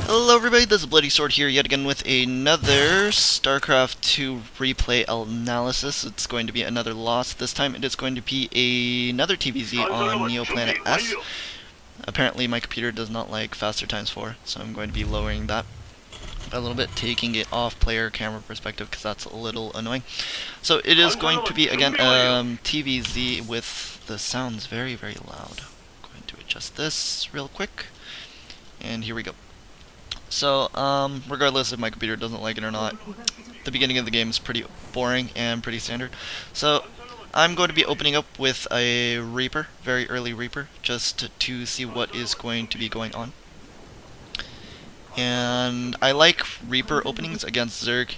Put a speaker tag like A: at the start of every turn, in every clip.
A: Hello everybody, this is Bloody Sword here yet again with another StarCraft 2 replay analysis. It's going to be another loss. This time it is going to be another TvZ on Neoplanet S. Apparently my computer does not like faster times 4, so I'm going to be lowering that a little bit, taking it off player camera perspective because that's a little annoying. So it is going to be again TvZ with the sounds very loud. I'm going to adjust this real quick, and here we go. So, regardless if my computer doesn't like it or not, the beginning of the game is pretty boring and pretty standard. So, I'm going to be opening up with a Reaper, very early Reaper, just to see what is going to be going on. And I like Reaper openings against Zerg.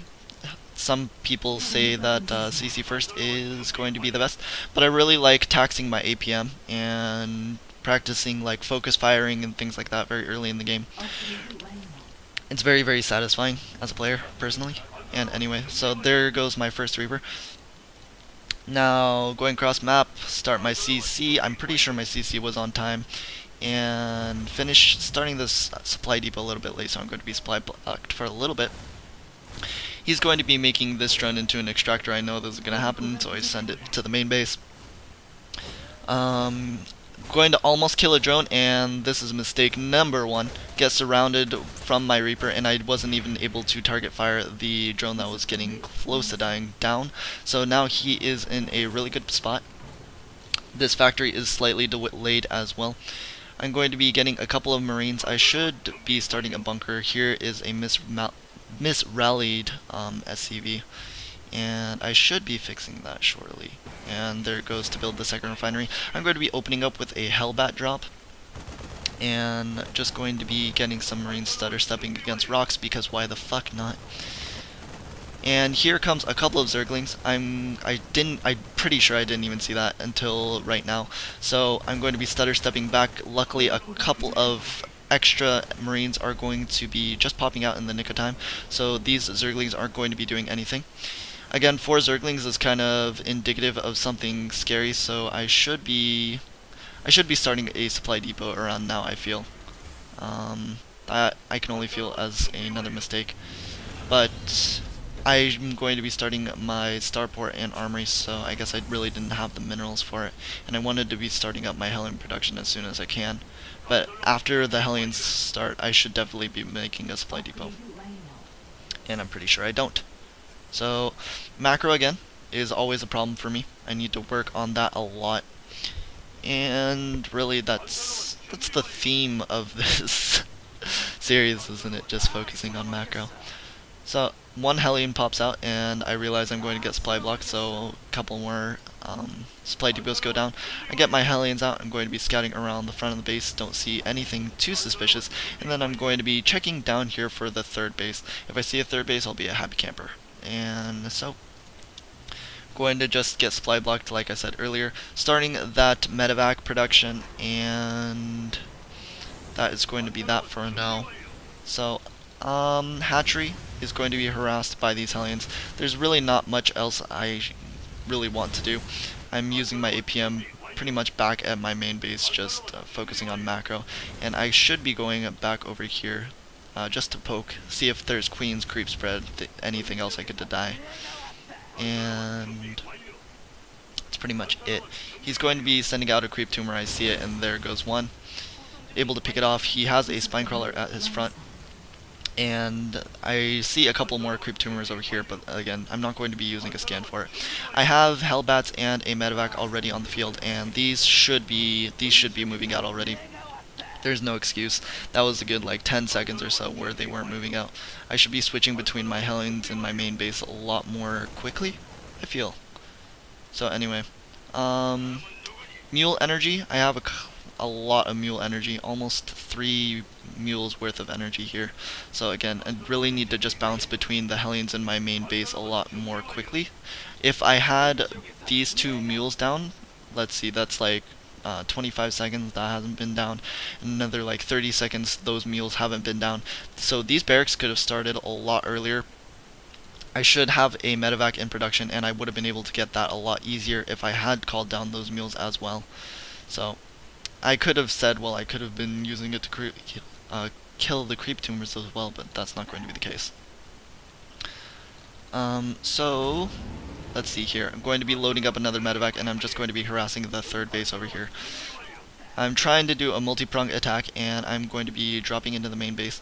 A: Some people say that CC first is going to be the best, but I really like taxing my APM and practicing like focus firing and things like that very early in the game. It's very satisfying as a player, personally. And anyway, so there goes my first Reaper. Now, going across map, start my CC. I'm pretty sure my CC was on time. And starting this supply depot a little bit late, so I'm going to be supply blocked for a little bit. He's going to be making this run into an extractor. I know this is going to happen, so I send it to the main base. Going to almost kill a drone, and this is mistake number one. Get surrounded from my Reaper, and I wasn't even able to target fire the drone that was getting close to dying down. So now he is in a really good spot. This factory is slightly delayed as well. I'm going to be getting a couple of Marines. I should be starting a bunker. Here is a misrallied SCV. And I should be fixing that shortly. And there it goes to build the second refinery. I'm going to be opening up with a Hellbat drop, and just going to be getting some Marines stutter stepping against rocks, because why the fuck not? And here comes a couple of Zerglings. I'm pretty sure I didn't even see that until right now. So I'm going to be stutter stepping back. Luckily a couple of extra Marines are going to be just popping out in the nick of time, so these Zerglings aren't going to be doing anything. Again, 4 Zerglings is kind of indicative of something scary, so I should be starting a supply depot around now, I feel. That I can only feel as another mistake. But I'm going to be starting my starport and armory, so I guess I really didn't have the minerals for it. And I wanted to be starting up my Hellion production as soon as I can. But after the Hellions start, I should definitely be making a supply depot. And I'm pretty sure I don't. So, macro again is always a problem for me. I need to work on that a lot. And really that's the theme of this series, isn't it? Just focusing on macro. So, one Hellion pops out, and I realize I'm going to get supply blocked, so a couple more supply depots go down. I get my Hellions out. I'm going to be scouting around the front of the base, don't see anything too suspicious, and then I'm going to be checking down here for the third base. If I see a third base, I'll be a happy camper. And so, going to just get supply blocked like I said earlier, starting that medevac production, and that is going to be that for now. So, hatchery is going to be harassed by these Hellions. There's really not much else I really want to do. I'm using my APM pretty much back at my main base, just focusing on macro, and I should be going back over here just to poke, see if there's queens, creep spread, anything else I could die. And that's pretty much it. He's going to be sending out a creep tumor. I see it, and there goes one. Able to pick it off. He has a spine crawler at his front. And I see a couple more creep tumors over here, but again, I'm not going to be using a scan for it. I have Hellbats and a medevac already on the field, and these should be moving out already. There's no excuse. That was a good like 10 seconds or so where they weren't moving out. I should be switching between my Hellions and my main base a lot more quickly, I feel. So anyway, mule energy. I have a lot of mule energy, almost 3 mules worth of energy here. So again, I really need to just bounce between the Hellions and my main base a lot more quickly. If I had these 2 mules down, let's see, that's like 25 seconds that hasn't been down, and another like 30 seconds those mules haven't been down. So these barracks could have started a lot earlier. I should have a medevac in production, and I would have been able to get that a lot easier if I had called down those mules as well. So I could have said, well, I could have been using it to kill the creep tumors as well, but that's not going to be the case. So let's see here. I'm going to be loading up another medevac, and I'm just going to be harassing the third base over here. I'm trying to do a multi-prong attack, and I'm going to be dropping into the main base.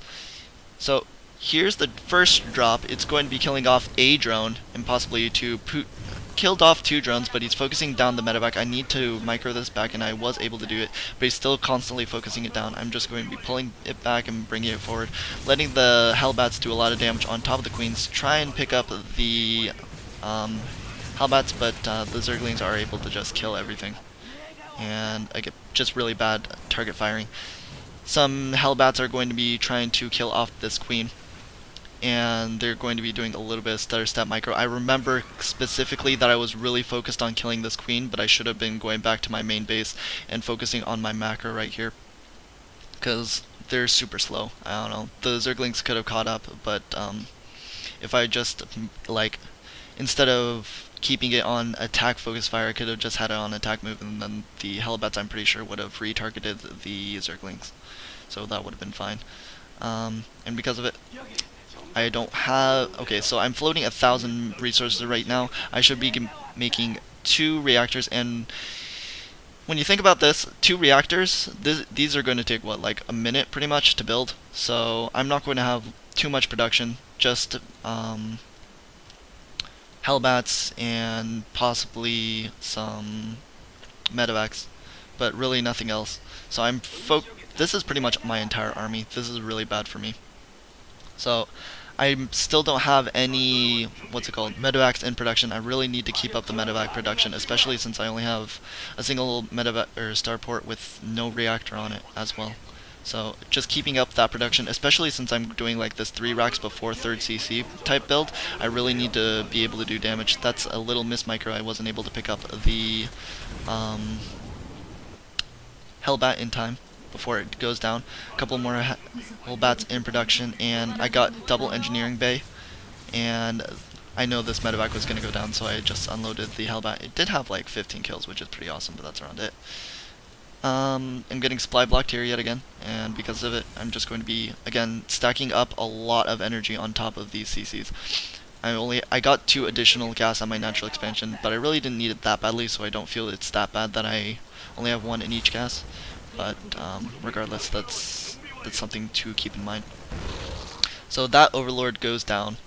A: So here's the first drop. It's going to be killing off a drone, and possibly killed off 2 drones, but he's focusing down the medevac. I need to micro this back, and I was able to do it, but he's still constantly focusing it down. I'm just going to be pulling it back and bringing it forward, letting the Hellbats do a lot of damage on top of the Queens, try and pick up the Hellbats, but the Zerglings are able to just kill everything. And I get just really bad target firing. Some Hellbats are going to be trying to kill off this Queen, and they're going to be doing a little bit of stutter step micro. I remember specifically that I was really focused on killing this Queen, but I should have been going back to my main base and focusing on my macro right here, because they're super slow. I don't know, the Zerglings could have caught up, but if I just, like, instead of keeping it on attack focus fire, I could have just had it on attack move, and then the Hellbats, I'm pretty sure, would have retargeted the Zerglings, so that would have been fine. And because of it, I don't have... Okay, so I'm floating 1,000 resources right now. I should be making 2 reactors, and when you think about this, 2 reactors, these are going to take, what, like a minute pretty much to build, so I'm not going to have too much production, just Hellbats and possibly some medevacs, but really nothing else. So this is pretty much my entire army. This is really bad for me. So I still don't have any, medevacs in production. I really need to keep up the medevac production, especially since I only have a single medevac or starport with no reactor on it as well. So just keeping up that production, especially since I'm doing like this 3 racks before 3rd CC type build, I really need to be able to do damage. That's a little miss micro. I wasn't able to pick up the Hellbat in time before it goes down. A couple more Hellbats in production, and I got double engineering bay, and I know this medevac was going to go down, so I just unloaded the Hellbat. It did have like 15 kills, which is pretty awesome, but that's around it. I'm getting supply blocked here yet again, and because of it, I'm just going to be, again, stacking up a lot of energy on top of these CCs. I got 2 additional gas on my natural expansion, but I really didn't need it that badly, so I don't feel it's that bad that I only have 1 in each gas. But regardless, that's something to keep in mind. So that Overlord goes down.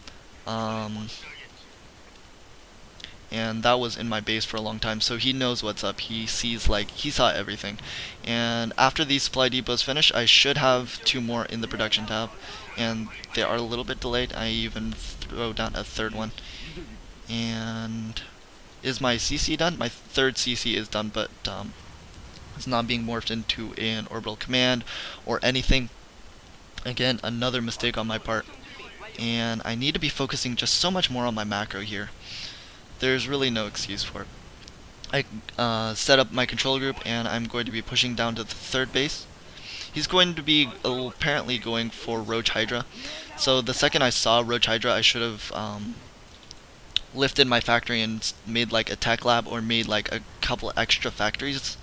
A: And that was in my base for a long time, so he knows what's up. He saw everything. And after these supply depots finish, I should have 2 more in the production tab, and they are a little bit delayed. I even throw down a 3rd one. And is my CC done? My 3rd CC is done, but it's not being morphed into an orbital command or anything. Again, another mistake on my part, and I need to be focusing just so much more on my macro here. There's really no excuse for it. I set up my control group, and I'm going to be pushing down to the 3rd base. He's going to be apparently going for Roach Hydra. So the second I saw Roach Hydra, I should have lifted my factory and made like a tech lab, or made like a couple extra factories,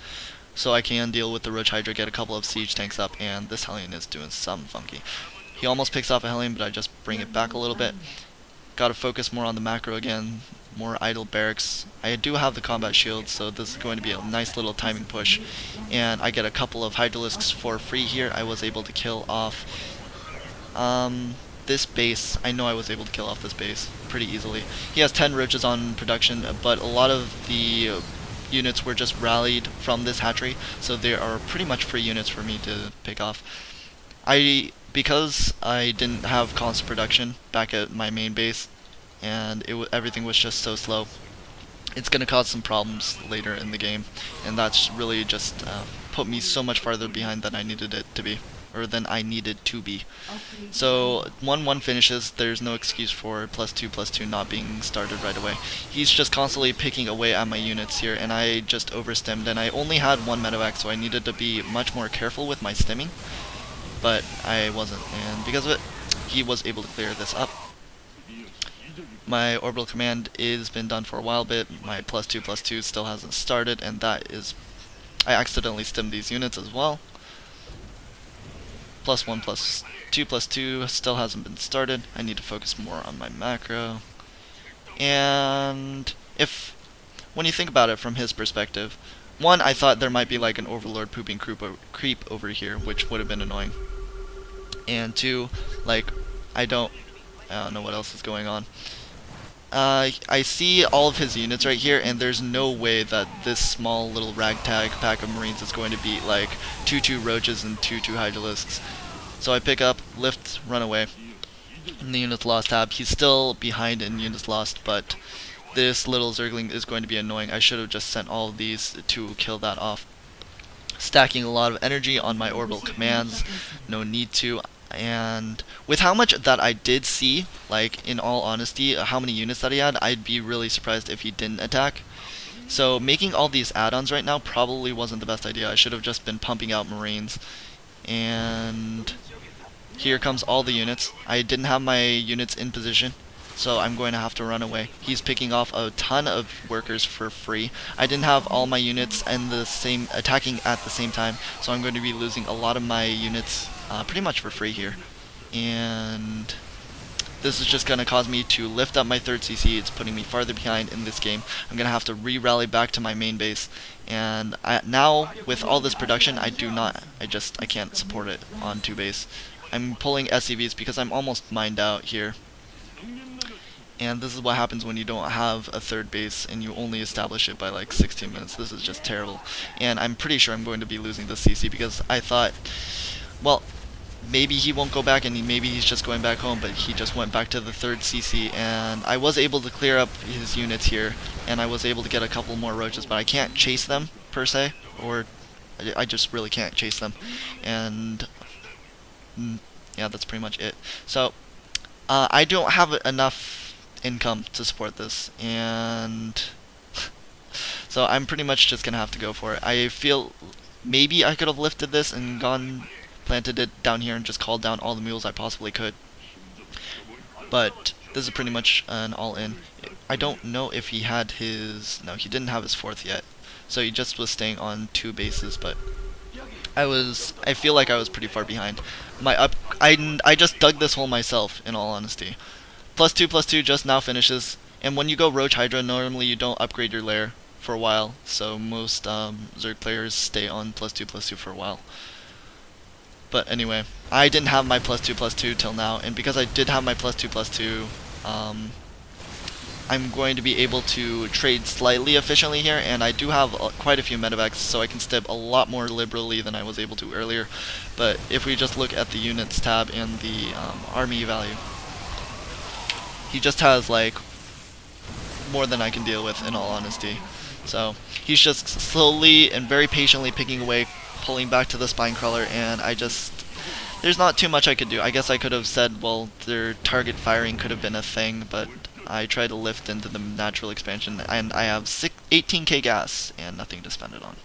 A: so I can deal with the Roach Hydra, get a couple of siege tanks up, and this Hellion is doing something funky. He almost picks off a Hellion, but I just bring it back a little bit. Gotta focus more on the macro again, more idle barracks. I do have the combat shield, so this is going to be a nice little timing push, and I get a couple of Hydralisks for free here. I was able to kill off this base. I know I was able to kill off this base pretty easily. He has 10 roaches on production, but a lot of the units were just rallied from this hatchery, so they are pretty much free units for me to pick off. Because I didn't have constant production back at my main base, and everything was just so slow, it's going to cause some problems later in the game, and that's really just put me so much farther behind than I needed it to be, or than I needed to be. So 1-1 finishes. There's no excuse for +2/+2 not being started right away. He's just constantly picking away at my units here, and I just overstemmed, and I only had 1 medevac, so I needed to be much more careful with my stimming, but I wasn't, and because of it, he was able to clear this up. My orbital command has been done for a while bit. My +2/+2 still hasn't started, and that is, I accidentally stemmed these units as well. +1, +2, +2 still hasn't been started. I need to focus more on my macro. And if, when you think about it from his perspective, one, I thought there might be like an Overlord pooping creep over here, which would have been annoying. And two, like, I don't know what else is going on. I see all of his units right here, and there's no way that this small little ragtag pack of Marines is going to beat like 2/2 Roaches and 2/2 Hydralisks. So I pick up, lift, run away. In the units lost tab, he's still behind in units lost, but this little Zergling is going to be annoying. I should have just sent all of these to kill that off. Stacking a lot of energy on my orbital commands, no need to. And with how much that I did see, like in all honesty, how many units that he had, I'd be really surprised if he didn't attack. So making all these add-ons right now probably wasn't the best idea. I should have just been pumping out Marines. And here comes all the units. I didn't have my units in position, so I'm going to have to run away. He's picking off a ton of workers for free. I didn't have all my units and the same attacking at the same time, so I'm going to be losing a lot of my units pretty much for free here. And this is just going to cause me to lift up my 3rd CC. It's putting me farther behind in this game. I'm going to have to re-rally back to my main base. And now, with all this production, I can't support it on 2 base. I'm pulling SCVs because I'm almost mined out here. And this is what happens when you don't have a 3rd base and you only establish it by like 16 minutes. This is just terrible. And I'm pretty sure I'm going to be losing this CC because I thought, well, maybe he won't go back and maybe he's just going back home, but he just went back to the 3rd CC, and I was able to clear up his units here, and I was able to get a couple more roaches, but I can't chase them per se, or I just really can't chase them. And yeah, that's pretty much it. So I don't have enough income to support this, and so I'm pretty much just gonna have to go for it. I feel maybe I could have lifted this and planted it down here and just called down all the mules I possibly could, but this is pretty much an all-in. I don't know if he had his, no, he didn't have his 4th yet, so he just was staying on 2 bases, but I feel like I was pretty far behind. I just dug this hole myself, in all honesty. +2/+2 just now finishes, and when you go Roach Hydra, normally you don't upgrade your lair for a while, so most Zerg players stay on +2/+2 for a while. But anyway, I didn't have my +2/+2 till now, and because I did have my +2/+2, I'm going to be able to trade slightly efficiently here, and I do have quite a few medevacs, so I can step a lot more liberally than I was able to earlier. But if we just look at the units tab and the army value, he just has like more than I can deal with, in all honesty. So he's just slowly and very patiently picking away, pulling back to the spine crawler, and there's not too much I could do. I guess I could have said, well, their target firing could have been a thing, but I tried to lift into the natural expansion, and I have 18k gas and nothing to spend it on,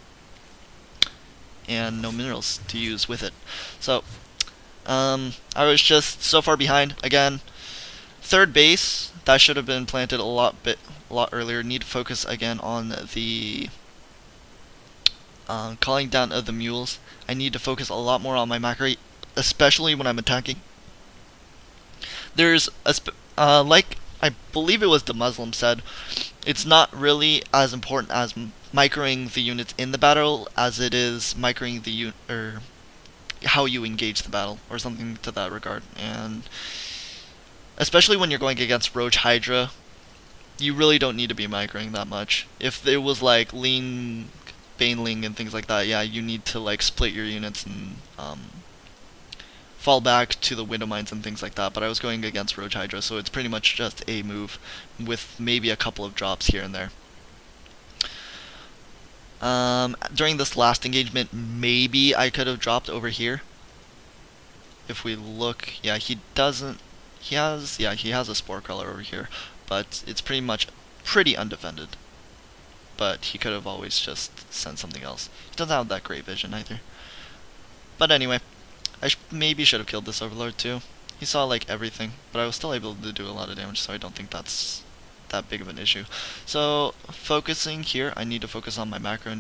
A: and no minerals to use with it. So I was just so far behind. Again, 3rd base, that should have been planted a lot earlier. Need to focus again on the calling down of the mules. I need to focus a lot more on my macro, especially when I'm attacking. There's like I believe it was the Muslim said, it's not really as important as microing the units in the battle as it is microing the or how you engage the battle, or something to that regard. And especially when you're going against Roach Hydra, you really don't need to be microing that much. If it was like lean Baneling and things like that, yeah, you need to like split your units and fall back to the Widow Mines and things like that, but I was going against Roach Hydra, so it's pretty much just a move with maybe a couple of drops here and there. During this last engagement, maybe I could have dropped over here. If we look, yeah, he doesn't, he has a Spore Crawler over here, but it's pretty undefended. But he could have always just sent something else. He doesn't have that great vision either. But anyway, I maybe should have killed this Overlord too. He saw like everything, but I was still able to do a lot of damage, so I don't think that's that big of an issue. So focusing here, I need to focus on my macro,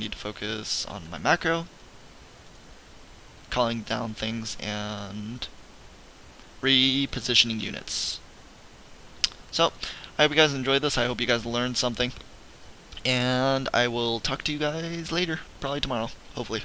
A: calling down things and repositioning units. So, I hope you guys enjoyed this. I hope you guys learned something. And I will talk to you guys later, probably tomorrow, hopefully.